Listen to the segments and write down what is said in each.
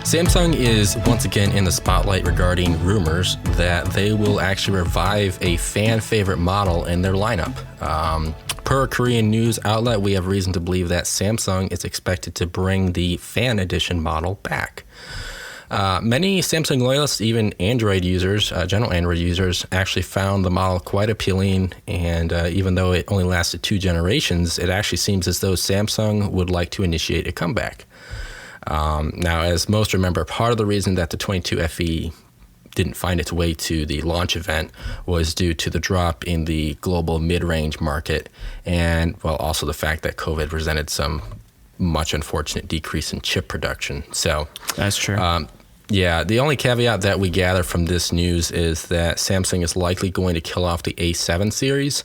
Samsung is once again in the spotlight regarding rumors that they will actually revive a fan favorite model in their lineup. Per a Korean news outlet, we have reason to believe that Samsung is expected to bring the fan edition model back. Many Samsung loyalists, even Android users, general Android users, actually found the model quite appealing. And even though it only lasted 2 generations, it actually seems as though Samsung would like to initiate a comeback. Now, as most remember, part of the reason that the 22 FE didn't find its way to the launch event was due to the drop in the global mid-range market, and well, also the fact that COVID presented some much unfortunate decrease in chip production. So that's true. Yeah, the only caveat that we gather from this news is that Samsung is likely going to kill off the A7 series.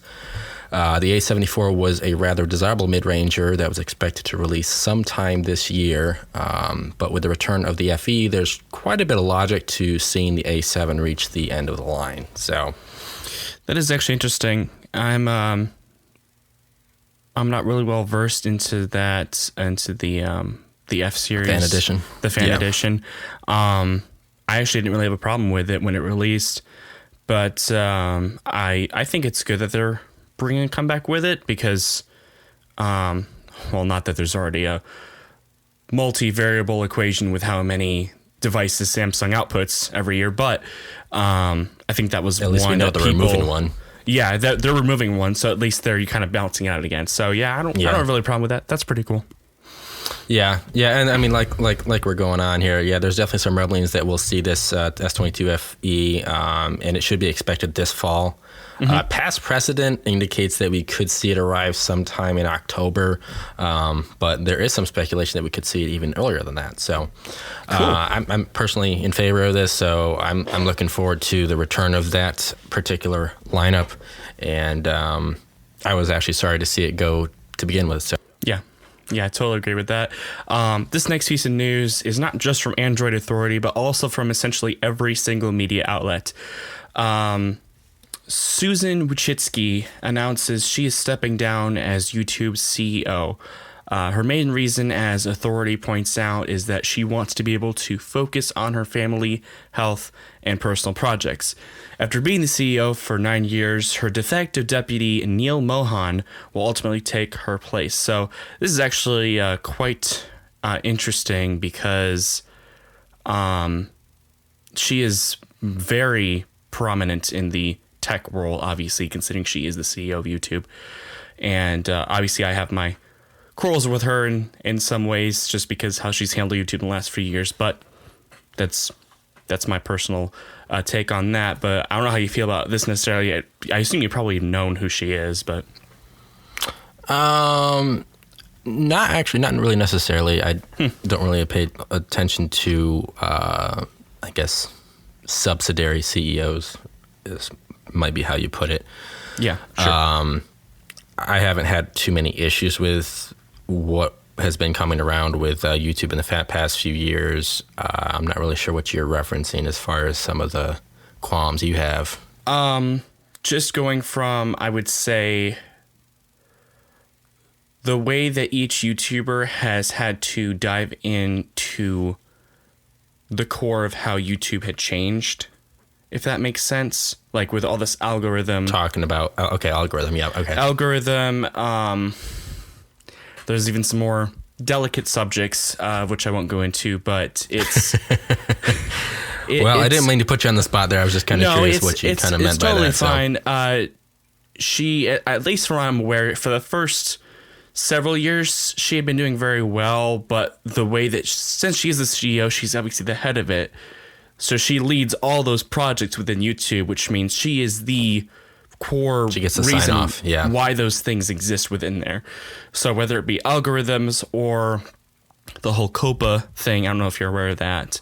The A74 was a rather desirable mid-ranger that was expected to release sometime this year, but with the return of the FE, there's quite a bit of logic to seeing the A7 reach the end of the line. So that is actually interesting. I'm not really well versed into that, into the F series, fan edition, the fan edition. I actually didn't really have a problem with it when it released, but I think it's good that they're bringing a comeback with it because, well, not that there's already a multivariable equation with how many devices Samsung outputs every year, but I think that was at least one we know that they're removing one. Yeah, they're removing one, so at least they're kind of balancing out again. So yeah, I don't have really a problem with that. That's pretty cool. Yeah, and I mean, like we're going on here. Yeah, there's definitely some rumblings that we'll see this S22 FE, and it should be expected this fall. Mm-hmm. Past precedent indicates that we could see it arrive sometime in October, but there is some speculation that we could see it even earlier than that. So, cool. I'm personally in favor of this. So I'm looking forward to the return of that particular lineup, and I was actually sorry to see it go to begin with. So yeah, I totally agree with that. This next piece of news is not just from Android Authority, but also from essentially every single media outlet. Susan Wojcicki announces she is stepping down as YouTube's CEO. Her main reason, as Authority points out, is that she wants to be able to focus on her family, health, and personal projects. After being the CEO for 9 years, her de facto deputy, Neil Mohan, will ultimately take her place. So this is actually quite interesting because she is very prominent in the tech world, obviously, considering she is the CEO of YouTube. And obviously I have my quarrels with her in some ways just because how she's handled YouTube in the last few years, but that's my personal take on that. But I don't know how you feel about this necessarily. I assume you probably known who she is, but not really necessarily. I don't really pay attention to I guess subsidiary CEOs might be how you put it. Yeah, sure. I haven't had too many issues with what has been coming around with YouTube in the past few years. I'm not really sure what you're referencing as far as some of the qualms you have. Just going from, I would say, the way that each YouTuber has had to dive into the core of how YouTube had changed, if that makes sense. Like with all this algorithm. Talking about, algorithm, yeah, okay. Algorithm, there's even some more delicate subjects, which I won't go into, but it's... I didn't mean to put you on the spot there. I was just kind of curious what you kind of meant by that. It's totally fine. She, at least from what I'm aware, for the first several years, she had been doing very well, but the way that, since she's the CEO, she's obviously the head of it. So she leads all those projects within YouTube, which means she is the core reason why those things exist within there. So whether it be algorithms or the whole COPA thing, I don't know if you're aware of that,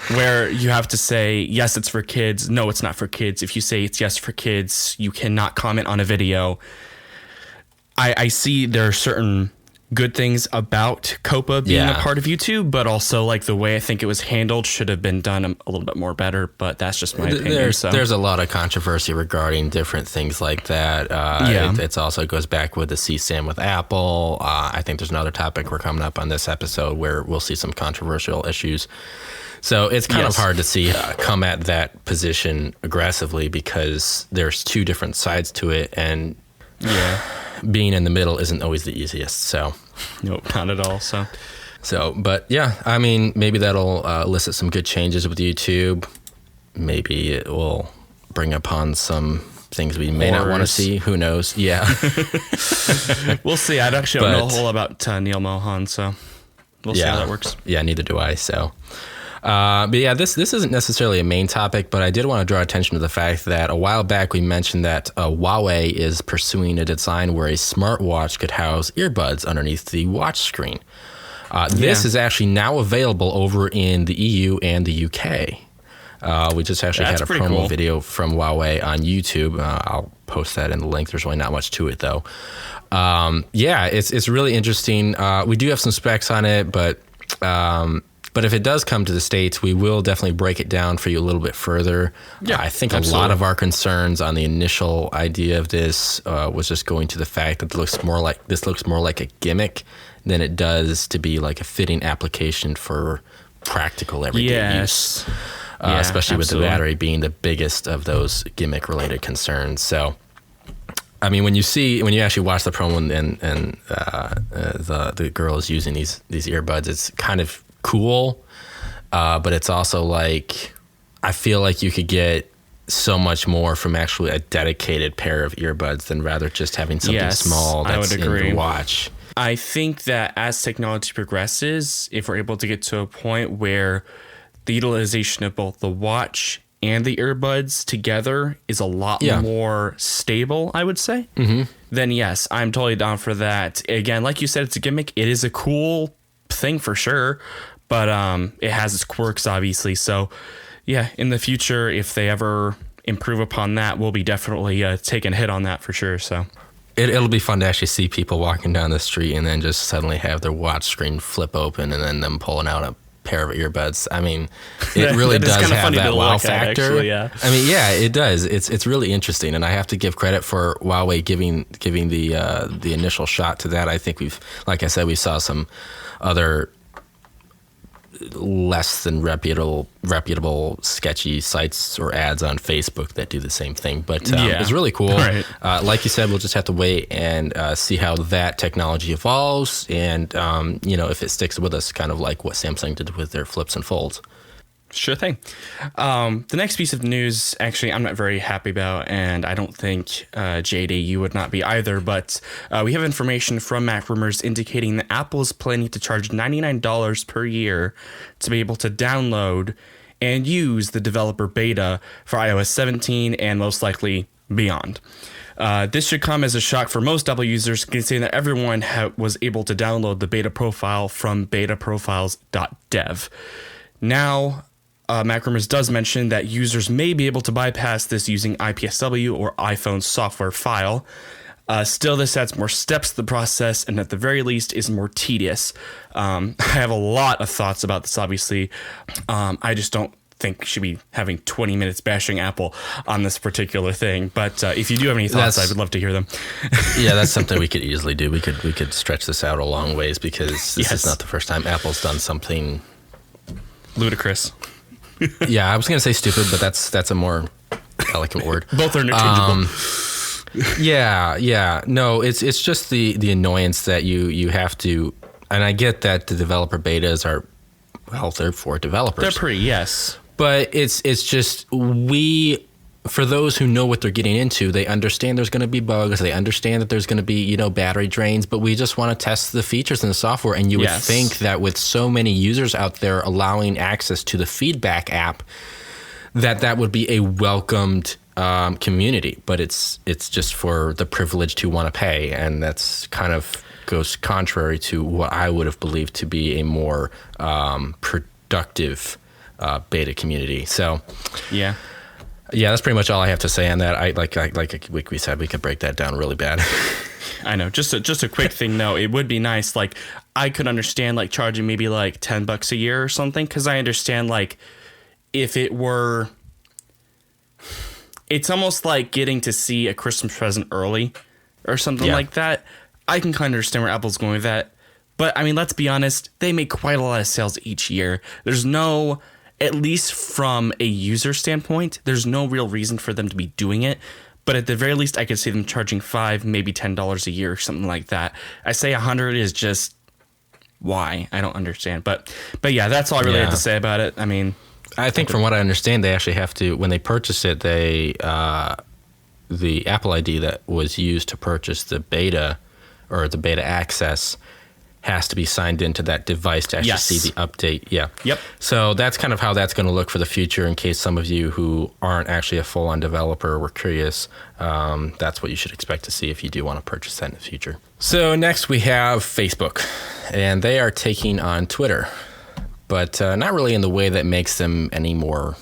where you have to say, yes, it's for kids. No, it's not for kids. If you say it's yes for kids, you cannot comment on a video. I see there are certain good things about Copa being Yeah. a part of YouTube, but also like the way I think it was handled should have been done a little bit more better. But that's just my opinion. There's a lot of controversy regarding different things like that. It's also goes back with the CSAM with Apple. I think there's another topic we're coming up on this episode where we'll see some controversial issues. So it's kind of hard to see come at that position aggressively because there's two different sides to it, and being in the middle isn't always the easiest. So, nope, not at all. But yeah, I mean, maybe that'll elicit some good changes with YouTube. Maybe it will bring upon some things we may not want to see. Who knows? Yeah. We'll see. I actually don't know a whole lot about Neil Mohan, so we'll see how that works. Yeah, neither do I. So. But yeah, this isn't necessarily a main topic, but I did want to draw attention to the fact that a while back we mentioned that Huawei is pursuing a design where a smartwatch could house earbuds underneath the watch screen. This is actually now available over in the EU and the UK. We just actually had a promo video from Huawei on YouTube. I'll post that in the link. There's really not much to it, though. It's really interesting. We do have some specs on it, but if it does come to the States, we will definitely break it down for you a little bit further. Yeah, I think absolutely. A lot of our concerns on the initial idea of this was just going to the fact that this looks more like a gimmick than it does to be like a fitting application for practical everyday use. Especially with the battery being the biggest of those gimmick-related concerns. So, I mean, when you actually watch the promo and the girl is using these earbuds, it's kind of cool, but it's also like I feel like you could get so much more from actually a dedicated pair of earbuds than rather just having something small that's in your watch. I think that as technology progresses, if we're able to get to a point where the utilization of both the watch and the earbuds together is a lot more stable, I would say, then yes, I'm totally down for that. Again, like you said, it's a gimmick. It is a cool thing for sure, but it has its quirks, obviously. So, yeah, in the future, if they ever improve upon that, we'll be definitely taking a hit on that for sure. So it'll be fun to actually see people walking down the street and then just suddenly have their watch screen flip open and then them pulling out a pair of earbuds. I mean, it really does have that wow factor. Actually, I mean, yeah, it does. It's really interesting, and I have to give credit for Huawei giving the initial shot to that. I think like I said, we saw some other less than reputable sketchy sites or ads on Facebook that do the same thing, but it's really cool. Right. Like you said, we'll just have to wait and see how that technology evolves, and if it sticks with us, kind of like what Samsung did with their flips and folds. Sure thing. The next piece of news, actually, I'm not very happy about, and I don't think JD, you would not be either, but we have information from Mac Rumors indicating that Apple is planning to charge $99 per year to be able to download and use the developer beta for iOS 17 and most likely beyond. This should come as a shock for most Apple users, considering that everyone was able to download the beta profile from betaprofiles.dev. Now, Mac Rumors does mention that users may be able to bypass this using IPSW or iPhone software file. Still, this adds more steps to the process and at the very least is more tedious. I have a lot of thoughts about this, obviously. I just don't think we should be having 20 minutes bashing Apple on this particular thing. But if you do have any thoughts, I would love to hear them. Yeah, that's something we could easily do. We could stretch this out a long ways because this is not the first time Apple's done something ludicrous. Yeah, I was going to say stupid, but that's a more elegant word. Both are interchangeable. Yeah. No, it's just the annoyance that you have to, and I get that the developer betas are, well, they're for developers. They're pretty, yes. But it's just for those who know what they're getting into, they understand there's going to be bugs. They understand that there's going to be, battery drains, but we just want to test the features in the software. And you would think that with so many users out there allowing access to the feedback app, that would be a welcomed community. But it's just for the privileged who want to pay. And that's kind of goes contrary to what I would have believed to be a more productive beta community. So, yeah, that's pretty much all I have to say on that. Like we said, we could break that down really bad. I know. Just a quick thing though. It would be nice. Like I could understand like charging maybe like $10 a year or something. Cause I understand like if it were, it's almost like getting to see a Christmas present early or something like that. I can kind of understand where Apple's going with that. But I mean, let's be honest. They make quite a lot of sales each year. There's no, at least from a user standpoint, there's no real reason for them to be doing it. But at the very least, I could see them charging $5, maybe $10 a year or something like that. I say 100 is just why? I don't understand. But yeah, that's all I really have to say about it. I mean, I think from what I understand, they actually have to, when they purchase it, they the Apple ID that was used to purchase the beta or the beta access has to be signed into that device to actually see the update. Yeah. Yep. So that's kind of how that's going to look for the future in case some of you who aren't actually a full-on developer were curious. That's what you should expect to see if you do want to purchase that in the future. So next we have Facebook, and they are taking on Twitter, but not really in the way that makes them any more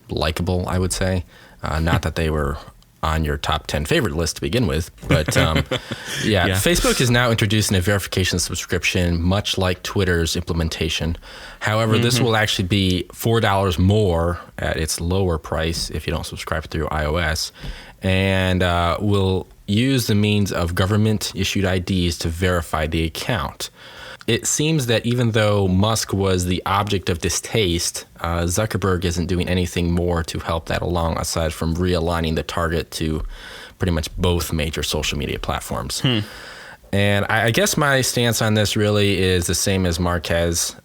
likable, I would say. Not that they were on your top 10 favorite list to begin with. But Facebook is now introducing a verification subscription, much like Twitter's implementation. However, this will actually be $4 more at its lower price if you don't subscribe through iOS, and will use the means of government-issued IDs to verify the account. It seems that even though Musk was the object of distaste, Zuckerberg isn't doing anything more to help that along aside from realigning the target to pretty much both major social media platforms. And I guess my stance on this really is the same as Marquez.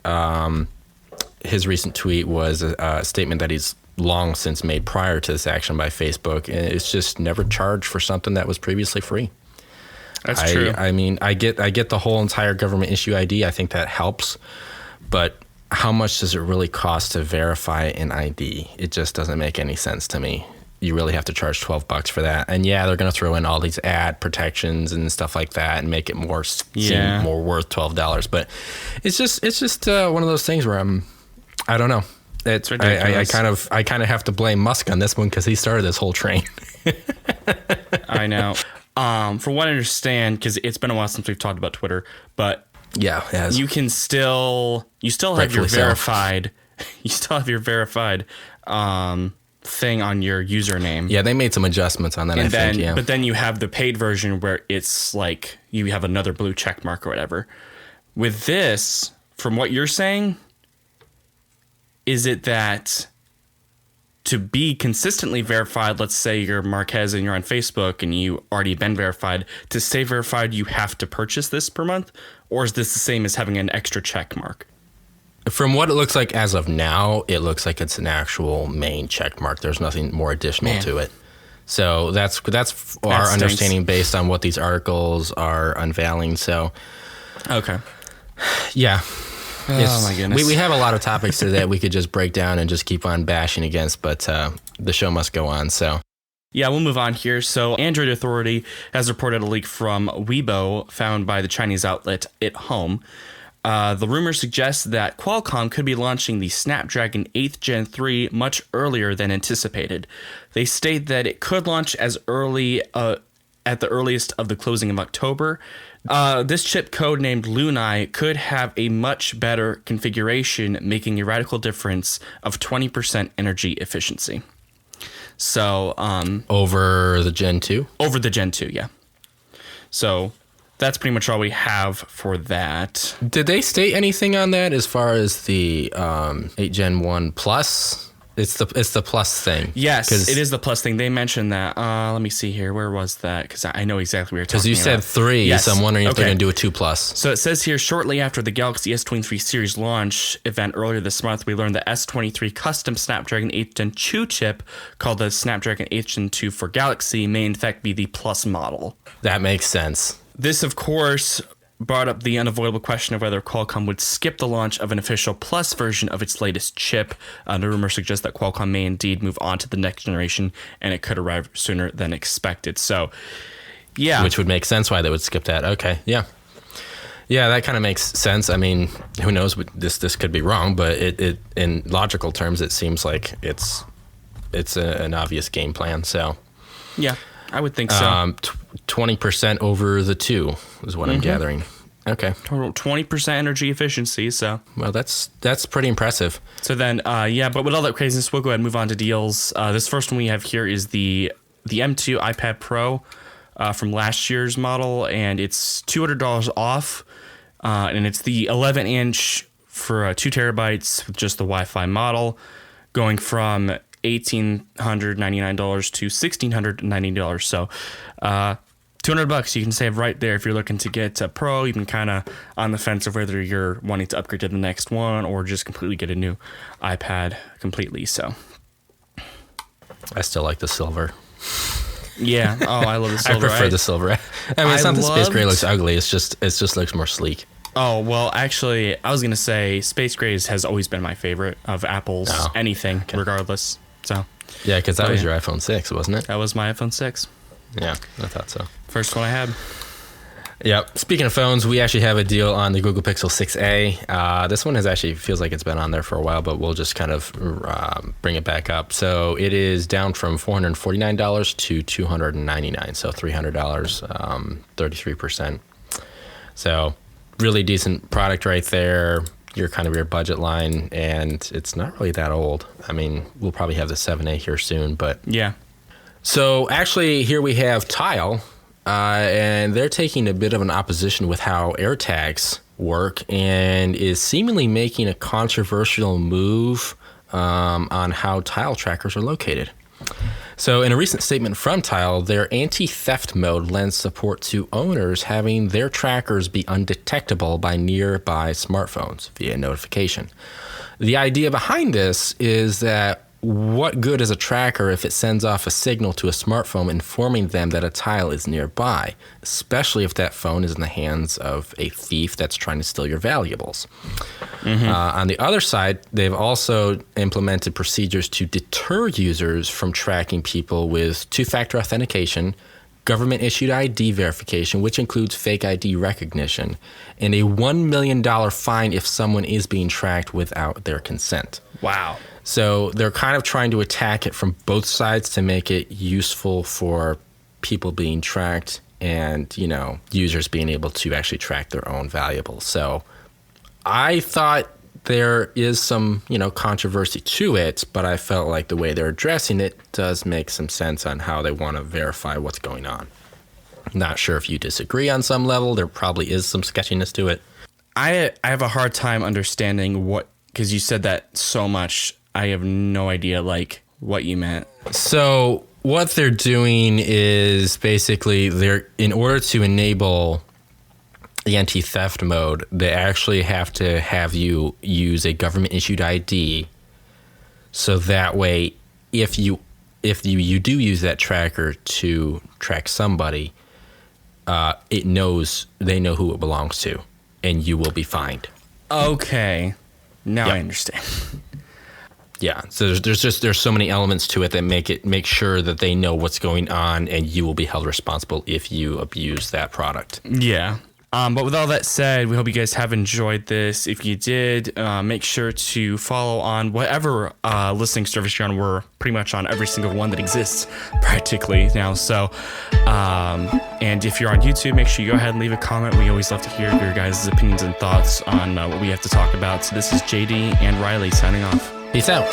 His recent tweet was a statement that he's long since made prior to this action by Facebook, and it's just never charged for something that was previously free. That's true. I mean, I get the whole entire government issue ID. I think that helps, but how much does it really cost to verify an ID? It just doesn't make any sense to me. You really have to charge $12 for that, and yeah, they're going to throw in all these ad protections and stuff like that and make it more seem more worth $12. But it's just one of those things where I don't know. It's ridiculous. I kind of have to blame Musk on this one because he started this whole train. I know. From what I understand, because it's been a while since we've talked about Twitter, but you can still have your verified, thing on your username. Yeah, they made some adjustments on that. But then you have the paid version where it's like you have another blue check mark or whatever. With this, from what you're saying, is it that to be consistently verified, let's say you're Marquez and you're on Facebook and you already been verified, to stay verified, you have to purchase this per month? Or is this the same as having an extra check mark? From what it looks like as of now, it looks like it's an actual main check mark. There's nothing more additional to it. So that's our understanding based on what these articles are unveiling. So, okay. Yeah. Oh my goodness. We have a lot of topics today that we could just break down and just keep on bashing against, but the show must go on. So yeah, we'll move on here. So Android Authority has reported a leak from Weibo found by the Chinese outlet itHome. The rumor suggests that Qualcomm could be launching the Snapdragon 8th Gen 3 much earlier than anticipated. They state that it could launch as early at the earliest of the closing of October. This chip, codenamed Lunai, could have a much better configuration, making a radical difference of 20% energy efficiency. So, over the Gen 2? Over the Gen 2, yeah. So that's pretty much all we have for that. Did they state anything on that as far as the 8 Gen 1 Plus? It's the plus thing. Yes, it is the plus thing. They mentioned that. Let me see here. Where was that? Because I know exactly what you're talking about. Because you said 3, so I'm wondering if they're going to do a 2 Plus. So it says here, shortly after the Galaxy S23 series launch event earlier this month, we learned the S23 custom Snapdragon 8 Gen 2 chip, called the Snapdragon 8 Gen 2 for Galaxy, may in fact be the Plus model. That makes sense. This, of course, brought up the unavoidable question of whether Qualcomm would skip the launch of an official Plus version of its latest chip. The rumor suggests that Qualcomm may indeed move on to the next generation, and it could arrive sooner than expected. So, yeah. Which would make sense why they would skip that. Okay, yeah. Yeah, that kind of makes sense. I mean, who knows? This could be wrong, but it in logical terms, it seems like it's an obvious game plan. So, yeah. I would think so. 20% over the 2 is what I'm gathering. Okay. Total 20% energy efficiency. So, well, that's pretty impressive. So then, but with all that craziness, we'll go ahead and move on to deals. This first one we have here is the M2 iPad Pro from last year's model, and it's $200 off, and it's the 11-inch for 2 terabytes with just the Wi-Fi model, going from $1,899 to $1,690. So, $200 you can save right there if you're looking to get a Pro. You can kind of on the fence of whether you're wanting to upgrade to the next one or just completely get a new iPad completely. So, I still like the silver. Yeah. Oh, I love the silver. I prefer the silver. I mean, it's not that Space Gray looks ugly. It just looks more sleek. Oh, well, actually, I was going to say Space Gray has always been my favorite of Apple's anything, regardless. So yeah, because that was your iPhone 6, wasn't it? That was my iPhone 6. Yeah, I thought so. First one I had. Yep. Speaking of phones, we actually have a deal on the Google Pixel 6a. This one feels like it's been on there for a while, but we'll just kind of bring it back up. So it is down from $449 to $299, so $300, 33%. So really decent product right there. Your kind of your budget line, and it's not really that old. I mean, we'll probably have the 7a here soon, but yeah. So actually, here we have Tile. And they're taking a bit of an opposition with how AirTags work and is seemingly making a controversial move on how Tile trackers are located. So in a recent statement from Tile, their anti-theft mode lends support to owners having their trackers be undetectable by nearby smartphones via notification. The idea behind this is that what good is a tracker if it sends off a signal to a smartphone informing them that a tile is nearby, especially if that phone is in the hands of a thief that's trying to steal your valuables? On the other side, they've also implemented procedures to deter users from tracking people with two-factor authentication, government-issued ID verification, which includes fake ID recognition, and a $1 million fine if someone is being tracked without their consent. Wow. So they're kind of trying to attack it from both sides to make it useful for people being tracked and, users being able to actually track their own valuables. So I thought there is some, controversy to it, but I felt like the way they're addressing it does make some sense on how they want to verify what's going on. Not sure if you disagree on some level. There probably is some sketchiness to it. I have a hard time understanding because you said that so much. I have no idea, what you meant. So what they're doing is basically in order to enable the anti-theft mode, they actually have to have you use a government-issued ID. So that way, if you do use that tracker to track somebody, they know who it belongs to, and you will be fined. Okay, now I understand. Yeah, so there's so many elements to it that make sure that they know what's going on, and you will be held responsible if you abuse that product. Yeah. But with all that said, we hope you guys have enjoyed this. If you did, make sure to follow on whatever listening service you're on. We're pretty much on every single one that exists practically now. So, and if you're on YouTube, make sure you go ahead and leave a comment. We always love to hear your guys' opinions and thoughts on what we have to talk about. So this is JD and Riley signing off. Peace out.